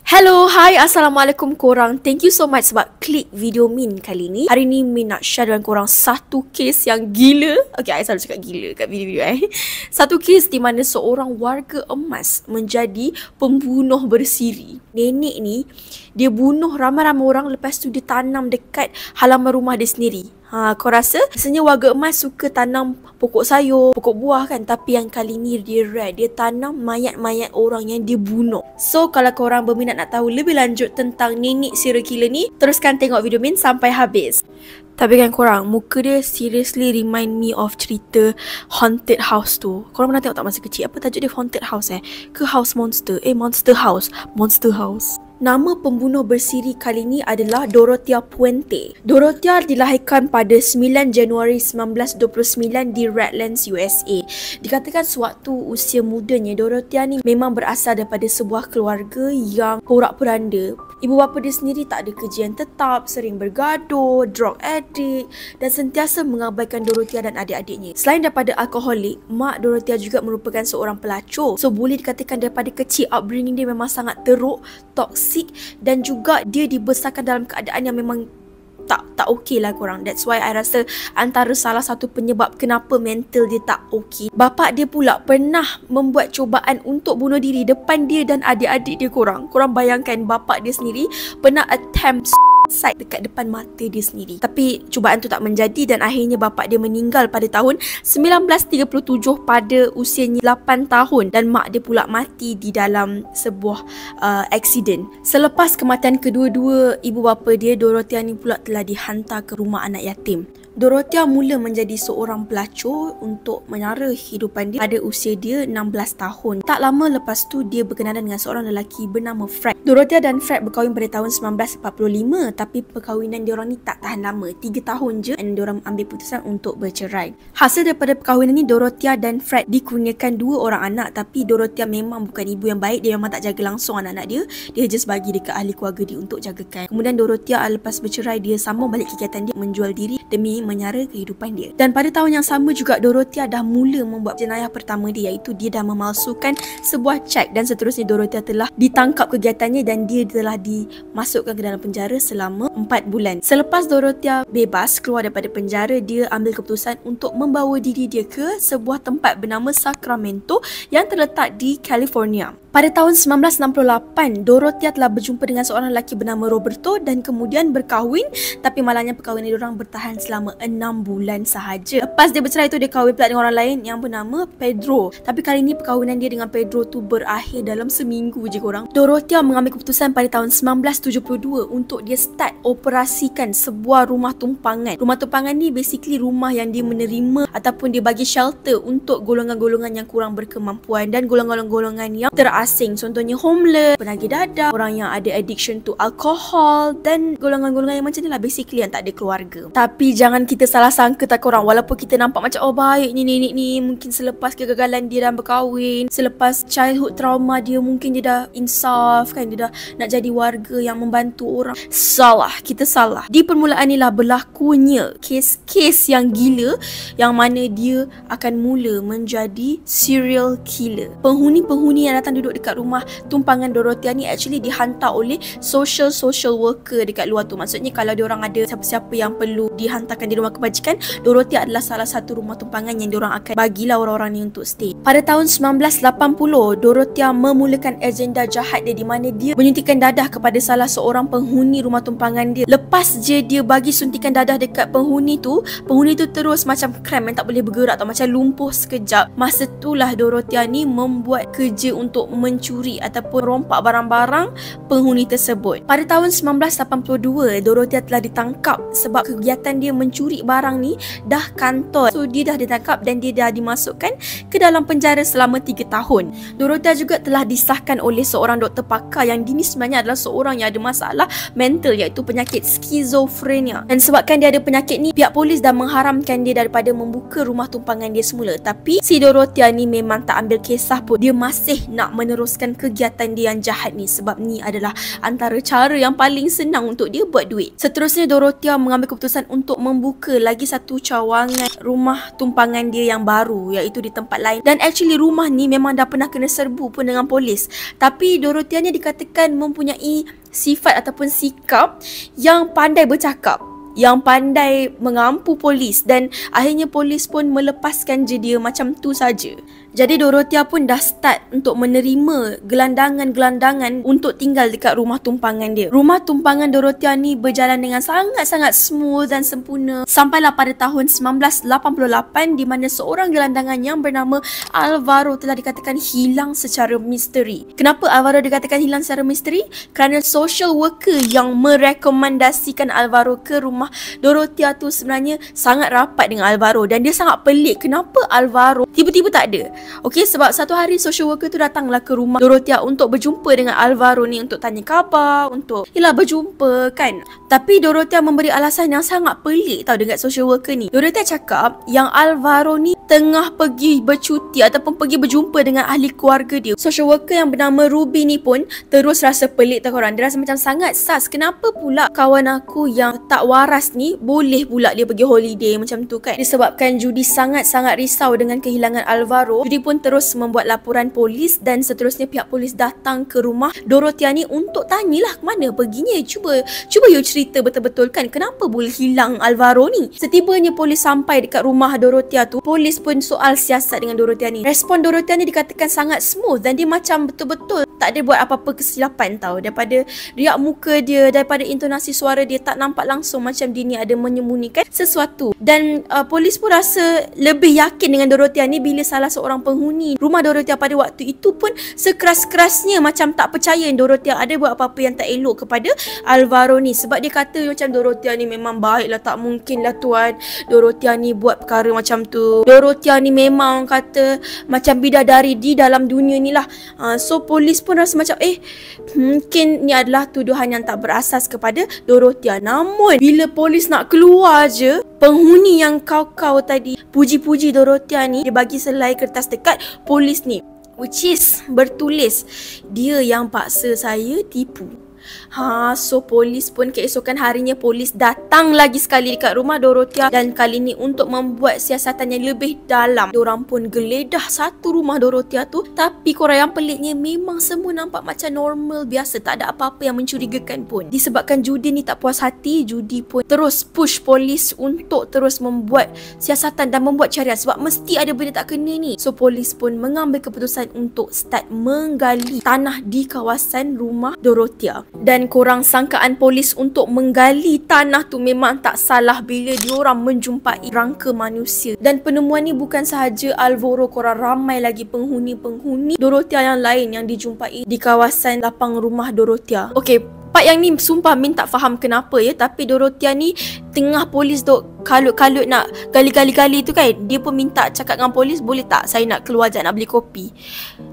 Hello, hi, Assalamualaikum korang. Thank you so much sebab klik video Min kali ni. Hari ni Min nak share dengan korang satu kes yang gila. Okay, I selalu cakap gila kat video-video Satu kes di mana seorang warga emas menjadi pembunuh bersiri. Nenek ni, dia bunuh ramai-ramai orang, lepas tu dia tanam dekat halaman rumah dia sendiri. Kau rasa? Biasanya warga emas suka tanam pokok sayur, pokok buah kan. Tapi yang kali ni dia rare. Dia tanam mayat-mayat orang yang dia bunuh. So kalau korang berminat nak tahu lebih lanjut tentang nenek serial killer ni, teruskan tengok video Min sampai habis. Tapi kan korang, muka dia seriously remind me of cerita Haunted House tu. Korang pernah tengok tak masa kecil? Apa tajuk dia? Haunted House ke House Monster? Monster House. Monster House. Nama pembunuh bersiri kali ni adalah Dorothea Puente. Dorothea dilahirkan pada 9 Januari 1929 di Redlands, USA. Dikatakan sewaktu usia mudanya, Dorothea ni memang berasal daripada sebuah keluarga yang porak-poranda. Ibu bapa dia sendiri tak ada kerja yang tetap, sering bergaduh, drug addict dan sentiasa mengabaikan Dorothea dan adik-adiknya. Selain daripada alkoholik, mak Dorothea juga merupakan seorang pelacur. So boleh dikatakan daripada kecil upbringing dia memang sangat teruk, toksik dan juga dia dibesarkan dalam keadaan yang memang tak okey lah korang. That's why I rasa antara salah satu penyebab kenapa mental dia tak okey. Bapak dia pula pernah membuat cubaan untuk bunuh diri depan dia dan adik-adik dia korang. Korang bayangkan bapak dia sendiri pernah attempt suicide dekat depan mata dia sendiri. Tapi cubaan tu tak menjadi dan akhirnya bapak dia meninggal pada tahun 1937 pada usianya 8 tahun dan mak dia pula mati di dalam sebuah accident. Selepas kematian kedua-dua ibu bapa dia, Dorothea ni pula telah dihantar ke rumah anak yatim. Dorothea mula menjadi seorang pelacur untuk menara kehidupan dia pada usia dia 16 tahun. Tak lama lepas tu dia berkenalan dengan seorang lelaki bernama Fred. Dorothea dan Fred berkahwin pada tahun 1945 tapi perkahwinan diorang ni tak tahan lama. 3 tahun je dan diorang ambil putusan untuk bercerai. Hasil daripada perkahwinan ni, Dorothea dan Fred dikurniakan 2 orang anak, tapi Dorothea memang bukan ibu yang baik. Dia memang tak jaga langsung anak-anak dia. Dia just bagi dekat ahli keluarga dia untuk jagakan. Kemudian Dorothea lepas bercerai, dia sambung balik kegiatan dia menjual diri demi menyara kehidupan dia. Dan pada tahun yang sama juga Dorothea dah mula membuat jenayah pertama dia, iaitu dia dah memalsukan sebuah cek dan seterusnya. Dorothea telah ditangkap kegiatannya dan dia telah dimasukkan ke dalam penjara selama 4 bulan. Selepas Dorothea bebas keluar daripada penjara, dia ambil keputusan untuk membawa diri dia ke sebuah tempat bernama Sacramento yang terletak di California. Pada tahun 1968, Dorothea telah berjumpa dengan seorang lelaki bernama Roberto dan kemudian berkahwin, tapi malangnya perkahwinan diorang bertahan selama 6 bulan sahaja. Lepas dia bercerai tu, dia kahwin pula dengan orang lain yang bernama Pedro. Tapi kali ni perkahwinan dia dengan Pedro tu berakhir dalam seminggu je korang. Dorothea mengambil keputusan pada tahun 1972 untuk dia start operasikan sebuah rumah tumpangan. Rumah tumpangan ni basically rumah yang dia menerima ataupun dia bagi shelter untuk golongan-golongan yang kurang berkemampuan dan golongan-golongan yang terasing. Contohnya homeless, penagih dadah, orang yang ada addiction to alcohol dan golongan-golongan yang macam ni lah, basically yang tak ada keluarga. Tapi jangan kita salah sangka tak korang, walaupun kita nampak macam baik ni nenek ni, mungkin selepas kegagalan dia dalam berkahwin, selepas childhood trauma dia, mungkin dia dah insaf kan, dia dah nak jadi warga yang membantu orang. Salah, kita salah. Di permulaan ni lah berlakunya kes-kes yang gila yang mana dia akan mula menjadi serial killer. Penghuni-penghuni yang datang duduk dekat rumah tumpangan Dorothea ni actually dihantar oleh social worker dekat luar tu. Maksudnya kalau diorang ada siapa-siapa yang perlu dihantarkan di rumah kebajikan, Dorothea adalah salah satu rumah tumpangan yang diorang akan bagilah orang-orang ni untuk stay. Pada tahun 1980, Dorothea memulakan agenda jahat dia di mana dia menyuntikkan dadah kepada salah seorang penghuni rumah tumpangan dia. Lepas je dia bagi suntikan dadah dekat penghuni tu terus macam krem yang tak boleh bergerak atau macam lumpuh sekejap. Masa itulah Dorothea ni membuat kerja untuk mencuri ataupun rompak barang-barang penghuni tersebut. Pada tahun 1982, Dorothea telah ditangkap sebab kegiatan dia mencuri barang ni dah kantor. So dia dah ditangkap dan dia dah dimasukkan ke dalam penjara selama 3 tahun. Dorothea juga telah disahkan oleh seorang doktor pakar yang dia ni sebenarnya adalah seorang yang ada masalah mental, iaitu penyakit skizofrenia. Dan sebabkan dia ada penyakit ni, pihak polis dah mengharamkan dia daripada membuka rumah tumpangan dia semula. Tapi si Dorothea ni memang tak ambil kisah pun. Dia masih nak meneruskan meneruskan kegiatan dia yang jahat ni, sebab ni adalah antara cara yang paling senang untuk dia buat duit. Seterusnya Dorothea mengambil keputusan untuk membuka lagi satu cawangan rumah tumpangan dia yang baru, iaitu di tempat lain. Dan actually rumah ni memang dah pernah kena serbu pun dengan polis, tapi Dorothea ni dikatakan mempunyai sifat ataupun sikap yang pandai bercakap, yang pandai mengampu polis, dan akhirnya polis pun melepaskan je dia macam tu saja. Jadi Dorothea pun dah start untuk menerima gelandangan-gelandangan untuk tinggal dekat rumah tumpangan dia. Rumah tumpangan Dorothea ni berjalan dengan sangat-sangat smooth dan sempurna sampailah pada tahun 1988 di mana seorang gelandangan yang bernama Alvaro telah dikatakan hilang secara misteri. Kenapa Alvaro dikatakan hilang secara misteri? Kerana social worker yang merekomendasikan Alvaro ke rumah Dorothea tu sebenarnya sangat rapat dengan Alvaro, dan dia sangat pelik kenapa Alvaro tiba-tiba tak ada. Okey, sebab satu hari social worker tu datanglah ke rumah Dorothea untuk berjumpa dengan Alvaro ni untuk tanya khabar, untuk berjumpa kan. Tapi Dorothea memberi alasan yang sangat pelik tau dekat social worker ni. Dorothea cakap yang Alvaro ni tengah pergi bercuti ataupun pergi berjumpa dengan ahli keluarga dia. Social worker yang bernama Ruby ni pun terus rasa pelik tau korang. Dia rasa macam sangat sus. Kenapa pula kawan aku yang tak waras ni boleh pula dia pergi holiday macam tu kan. Disebabkan Judy sangat-sangat risau dengan kehilangan Alvaro, Judy pun terus membuat laporan polis, dan seterusnya pihak polis datang ke rumah Dorothea ni untuk tanyalah mana perginya. Cuba you cerita betul-betul kan, kenapa boleh hilang Alvaro ni. Setibanya polis sampai dekat rumah Dorothea tu, polis pun soal siasat dengan Dorothea ni. Respon Dorothea ni dikatakan sangat smooth, dan dia macam betul-betul tak ada buat apa-apa kesilapan tau. Daripada riak muka dia, daripada intonasi suara dia, tak nampak langsung macam dia ni ada menyembunyikan sesuatu. Dan polis pun rasa lebih yakin dengan Dorothea ni bila salah seorang penghuni rumah Dorothea pada waktu itu pun sekeras-kerasnya macam tak percaya Dorothea ada buat apa-apa yang tak elok kepada Alvaro ni. Sebab dia kata macam Dorothea ni memang baik lah, tak mungkin lah tuan Dorothea ni buat perkara macam tu. Dorothea ni memang kata macam bidadari di dalam dunia ni lah. So polis pun rasa macam mungkin ni adalah tuduhan yang tak berasas kepada Dorothea. Namun bila polis nak keluar je, penghuni yang kau-kau tadi puji-puji Dorothea ni, dia bagi selai kertas dekat polis ni, which is bertulis dia yang paksa saya tipu. So polis pun keesokan harinya polis datang lagi sekali dekat rumah Dorothea, dan kali ni untuk membuat siasatan yang lebih dalam. Diorang pun geledah satu rumah Dorothea tu, tapi korang yang peliknya memang semua nampak macam normal biasa, tak ada apa-apa yang mencurigakan pun. Disebabkan Judy ni tak puas hati, Judy pun terus push polis untuk terus membuat siasatan dan membuat carian, sebab mesti ada benda tak kena ni. So polis pun mengambil keputusan untuk start menggali tanah di kawasan rumah Dorothea. Dan korang sangkaan polis untuk menggali tanah tu memang tak salah bila diorang menjumpai rangka manusia. Dan penemuan ni bukan sahaja Alvaro, korang ramai lagi penghuni-penghuni Dorothea yang lain yang dijumpai di kawasan lapang rumah Dorothea. Okay, part yang ni sumpah Min tak faham kenapa ya, tapi Dorothea ni tengah polis duk kalut-kalut nak gali-gali-gali tu kan, dia pun minta cakap dengan polis, boleh tak saya nak keluar sekejap nak beli kopi.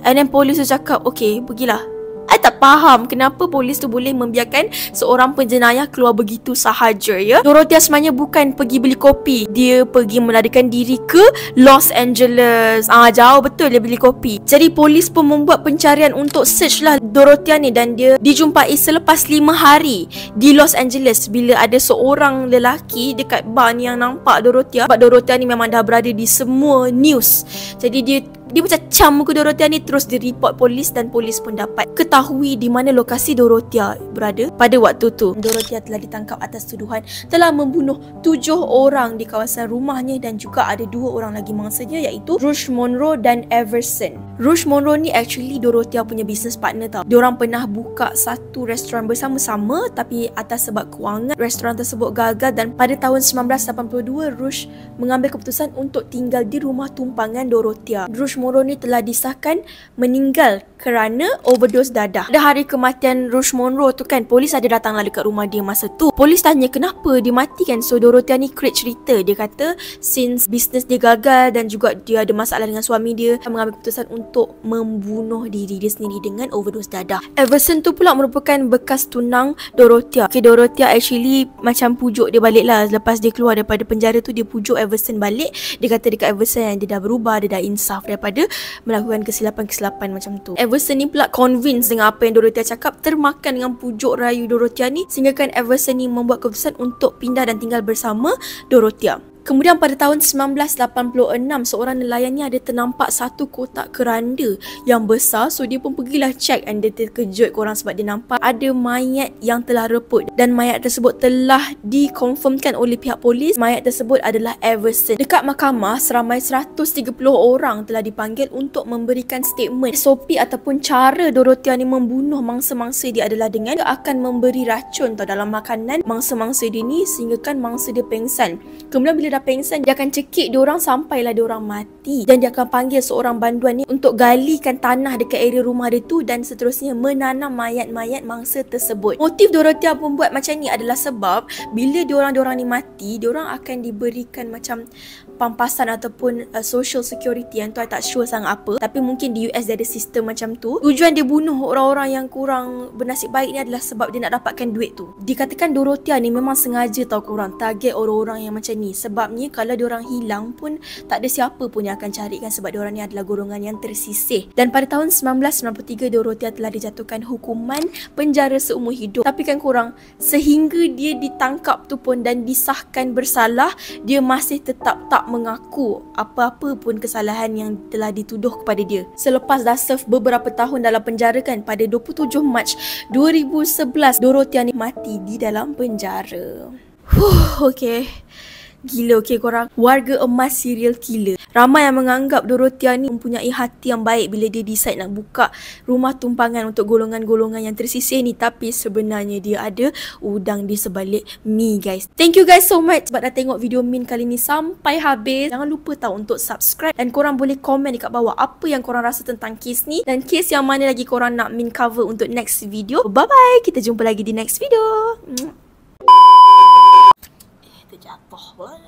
And then polis tu cakap okay pergilah. I tak faham kenapa polis tu boleh membiarkan seorang penjenayah keluar begitu sahaja ya. Dorothea sebenarnya bukan pergi beli kopi, dia pergi melarikan diri ke Los Angeles. Jauh betul dia beli kopi. Jadi polis pun membuat pencarian untuk search lah Dorothea ni, dan dia dijumpai selepas 5 hari di Los Angeles bila ada seorang lelaki dekat bar ni yang nampak Dorothea. Sebab Dorothea ni memang dah berada di semua news. Jadi dia macam cam muka Dorothea ni, terus di report polis, dan polis pun dapat ketahui di mana lokasi Dorothea berada pada waktu tu. Dorothea telah ditangkap atas tuduhan telah membunuh 7 orang di kawasan rumahnya, dan juga ada 2 orang lagi mangsanya, iaitu Rush Monroe dan Everson. Rush Monroe ni actually Dorothea punya business partner tau. Diorang pernah buka satu restoran bersama-sama, tapi atas sebab kewangan restoran tersebut gagal, dan pada tahun 1982 Rush mengambil keputusan untuk tinggal di rumah tumpangan Dorothea. Rush Monroe ni telah disahkan meninggal kerana overdose dadah. Pada hari kematian Rush Monroe tu kan, polis ada datanglah dekat rumah dia masa tu. Polis tanya kenapa dia mati kan. So Dorothea ni create cerita. Dia kata since bisnes dia gagal dan juga dia ada masalah dengan suami dia, mengambil keputusan untuk membunuh diri dia sendiri dengan overdose dadah. Everson tu pula merupakan bekas tunang Dorothea. Okay, Dorothea actually macam pujuk dia balik lah. Lepas dia keluar daripada penjara tu, dia pujuk Everson balik. Dia kata dekat Everson yang dia dah berubah, dia dah insaf daripada daripada melakukan kesilapan-kesilapan macam tu. Everson ni pula convince dengan apa yang Dorothea cakap, termakan dengan pujuk rayu Dorothea ni, sehingga kan Everson ni membuat keputusan untuk pindah dan tinggal bersama Dorothea. Kemudian pada tahun 1986, seorang nelayan ni ada ternampak satu kotak keranda yang besar. So dia pun pergilah check and dia terkejut korang sebab dia nampak ada mayat yang telah reput. Dan mayat tersebut telah dikonfirmkan oleh pihak polis. Mayat tersebut adalah Everson. Dekat mahkamah, seramai 130 orang telah dipanggil untuk memberikan statement. SOP ataupun cara Dorothea ni membunuh mangsa-mangsa dia adalah dengan dia akan memberi racun dalam makanan mangsa-mangsa dia ni, sehingga kan mangsa dia pengsan. Kemudian bila dah pengsan, dia akan cekik diorang sampailah diorang mati. Dan dia akan panggil seorang banduan ni untuk galikan tanah dekat area rumah dia tu dan seterusnya menanam mayat-mayat mangsa tersebut. Motif Dorothea membuat macam ni adalah sebab bila diorang ni mati, diorang akan diberikan macam pampasan ataupun social security. Yang tu I tak sure sangat apa, tapi mungkin di US dia ada sistem macam tu. Tujuan dia bunuh orang-orang yang kurang bernasib baik ni adalah sebab dia nak dapatkan duit tu. Dikatakan Dorothea ni memang sengaja tau korang target orang-orang yang macam ni. Sebabnya kalau diorang hilang pun tak ada siapa pun yang akan carikan, sebab diorang ni adalah golongan yang tersisih. Dan pada tahun 1993 Dorothea telah dijatuhkan hukuman penjara seumur hidup. Tapi kan korang, sehingga dia ditangkap tu pun dan disahkan bersalah, dia masih tetap tak mengaku apa-apa pun kesalahan yang telah dituduh kepada dia. Selepas dah serve beberapa tahun dalam penjara kan, pada 27 Mac 2011 Dorothea ni mati di dalam penjara. Okay. Gila korang. Warga emas serial killer. Ramai yang menganggap Dorothea ni mempunyai hati yang baik bila dia decide nak buka rumah tumpangan untuk golongan-golongan yang tersisih ni. Tapi sebenarnya dia ada udang di sebalik mi guys. Thank you guys so much sebab dah tengok video Min kali ni sampai habis. Jangan lupa tau untuk subscribe. Dan korang boleh komen dekat bawah apa yang korang rasa tentang kes ni. Dan kes yang mana lagi korang nak Min cover untuk next video. Bye bye. Kita jumpa lagi di next video. Terjatuh pula.